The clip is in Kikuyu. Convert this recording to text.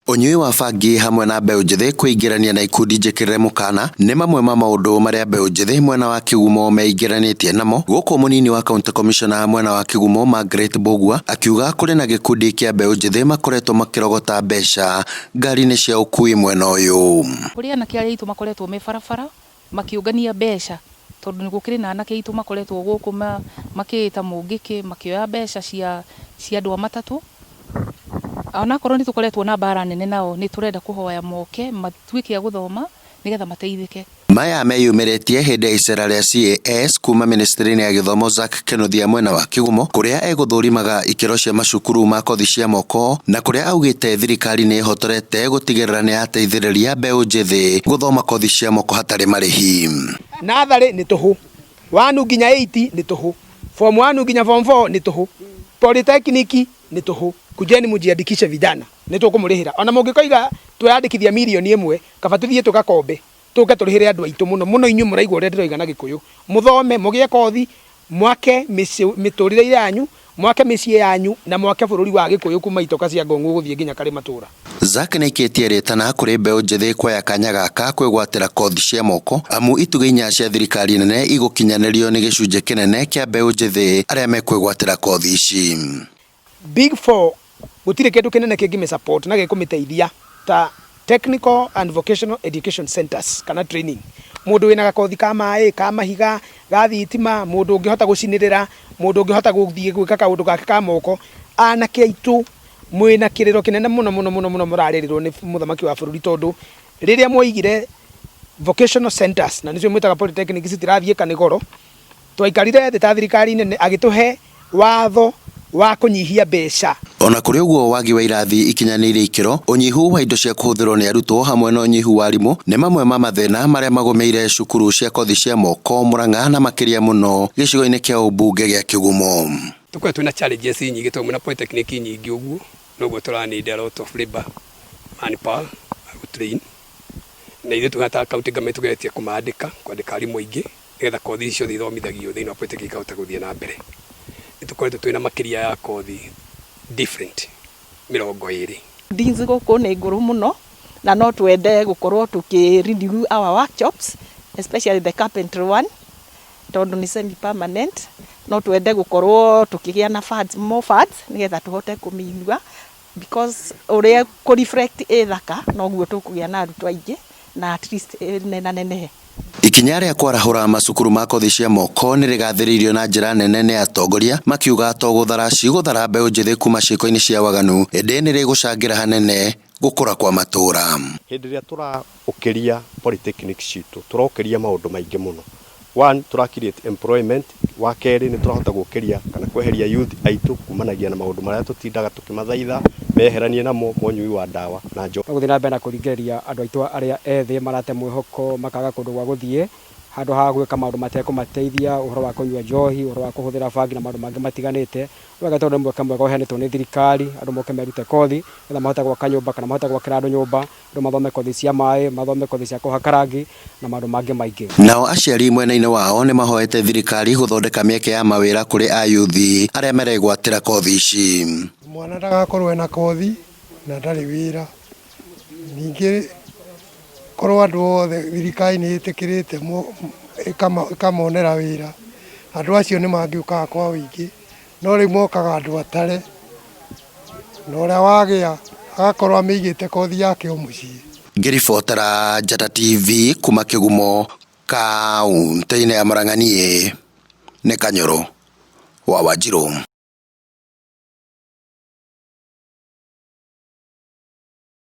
Unyui wa bangi hamwe na mbeũ njithi kwĩingĩrania na ikundi njĩkĩrĩre mũkana nĩ mamwe ma maũndũ marĩa mbeũ njithi mwena wa Kĩgumo meingĩranĩtie namo. Gũkũ mũnini wa County Commissioner mwena wa Kĩgumo Margaret Mbũgua akiuga kũrĩ na gĩkundi kĩa mbeũ njithi makoretwo makĩrogota mbeca ngari-inĩ cia ũkui mwena ũyũ. Kũrĩ anake arĩa aitũ makoretwo me barabara makĩũngania mbeca tondũ nĩ gũkĩrĩ na anake aitũ makoretwo gũkũ makĩĩta mũngĩkĩ makĩoya mbeca cia andũ a matatũ. Onakorwo nĩ tũkoretwo na mbara nene nao nĩ tũrenda kũhoya moke matuĩke a gũthoma nĩgetha mateithĩke. Maya meyumĩrĩtie hĩndĩ ya icera rĩa CAS kuma ministry-inĩ ya gĩthomo Zack Kĩnuthia mwena wa Kĩgumo, kũrĩa egũthũrimaga ikĩro cia macukuru ma kothi cia moko na kũrĩa augĩte thirikari nĩ ĩhotorete gũtigĩrĩra nĩ yateithĩrĩria mbeũ njithi gũthoma kothi cia moko hatarĩ marĩhi. Natharĩ nĩ tũhũ, 1 nginya 8 nĩ tũhũ, form 1 nginya form 4 nĩ tũhũ, polytechnic nĩ tũhũ. Kujeni mujiandikishe vijana nĩ tũkũmũrĩhĩra. Ona mũngĩkoiga twandikithia milioni 1 kaba tũthiĩ tũgakombe tũke tũrĩhĩre andũ aitũ mũno inyuĩ mũraigua ũrĩa ndĩroiga na Gĩkũyũ. Mũthome mũgĩe kothi mwake mĩtũrĩre yanyu, mwake mĩciĩ yanyu na mwake bũrũri wa Gĩkũyũ kuma itoka cia Ngong'u gũthiĩ nginya karĩ matũra. Zack nĩ ikĩtie rĩtana kũrĩ mbeũ njithi kuoya kanya gaka kwĩgwatĩra kothi cia moko amu itugĩ inya cia thirikari nene igũkinyanĩrio nĩ gĩcunjĩ kĩnene kĩa mbeũ njithi arĩa mekwĩgwatĩra kothi ici. Big 4 gũtirĩ kĩndũ kĩnene kĩngĩ support na gĩkũmĩteithia ta technical and vocational education centers kana training. Mũndũ wĩna gakothi ka maĩ, ka mahiga, ga thitima, mũndũ ũngĩhota gũcinĩrĩra, mũndũ ũngĩhota gũthiĩ gwĩka kaũndũ gake ka moko. Anake aitũ mwĩna kĩrĩro kĩnene mũno mũrarĩrĩrwo nĩ mũthamaki wa bũrũri tondũ rĩrĩa mwaigire vocational centers na nĩcio mwĩtaga polytechnic citirathiĩ kanĩgoro, twaikarire thĩ ta thirikari nene agĩtũhe watho wa kũnyihia mbeca. Ona kũrĩ ũguo wagi wa irathi ikinyanĩire ikĩro, ũnyihu wa indo cia kũhũthĩrwo nĩ arutwo hamwe na ũnyihu wa arimũ nĩ mamwe ma mathĩna marĩa magũmĩire cukuru cia kothi cia moko Mũrang'a na makĩria mũno gĩcigo-inĩ kĩa ũmbunge gĩa Kĩgumo. Tũkoretwo twĩna challenges nyingĩ tondũ na polytechnic nyingĩ ũguo noguo tũranneed a lot of labor manpower train na ithuĩ tũgata county government tũgeretie kwandĩka arimũ aingĩ nĩgetha kothi icio ithomithagio thĩinĩ wa polytechnic ikahota gũthiĩ na mbere. Nĩtũkoretwo twĩna makĩria ya kothi different 20. Ndinzi gũkũ nĩ ngũrũ mũno na no twende gũkorwo renew our workshops especially the carpentry one tondũ nĩ semi permanent. No twende gũkorwo tũkĩgĩa na funds, more funds nĩgetha tũhote kũmĩinua because ũrĩa kũ reflect ĩthaka noguo tũkũgĩa na arutwo aingĩ na at least nenehe. Ikinya rĩa kwarahũra macukuru ma kothi cia moko nĩ rĩgathĩrĩirio na njĩra nene nĩ atongoria makiuga to gũthara mbeũ njithi kuma ciĩko-inĩ cia waganu ĩndĩ nĩ rĩgũcangĩra hanene gũkũra kwa matũra. Hĩndĩ ĩrĩa tũraũkĩria polytechnic citũ tũraũkĩria maũndũ maingĩ mũno. 1, tũra create employment, wa kerĩ nĩ tũrahota gũkĩria kana kweheria youth aitũ kumanagia na maũndũ marĩa tũtindaga tũkĩmathaitha meheranie namo monyui wa ndawa na njohi. Gũthiĩ na mbere na kũringĩrĩria andũ aitũ arĩa ethĩ marate mwĩhoko makaga kũndũ gwa gũthiĩ handũ ha gwĩka maũndũ matekũmateithia, ũhoro wa kũnyua njohi, ũhoro wa kũhũthĩra bangi na maũndũ mangĩ matiganĩte. Wega tondũ mweke mwega ũheanĩtwo nĩ thirikari, andũ moke merute kothi nĩgetha mahote gwaka nyũmba kana mahote gwakĩra andũ nyũmba, andũ mathome kothi cia maĩ, mathome kothi cia kũhaka rangi na maũndũ mangĩ maingĩ. Nao aciari mwena-inĩ wao nĩ mahoete thirikari gũthondeka mĩeke ya mawĩra kũrĩ ayuthi arĩa maregwatĩra kothi ici. Mwana ndagakorwo ena kothi na ndarĩ wĩra. Ningĩ korwo andũ othe thirikari nĩ ĩtĩkĩrĩte ĩkamonera wĩra, andũ acio nĩ mangĩũkaga kwa wĩingĩ, no rĩu mokaga andũ atarĩ na ũrĩa wagĩa agakorwo amĩigĩte kothi yake o mũciĩ. Ngĩribotera Njata TV kuma Kĩgumo kaunti-inĩ ya Mũrang'a, niĩ nĩ Kanyũrũ wa Wanjirũ.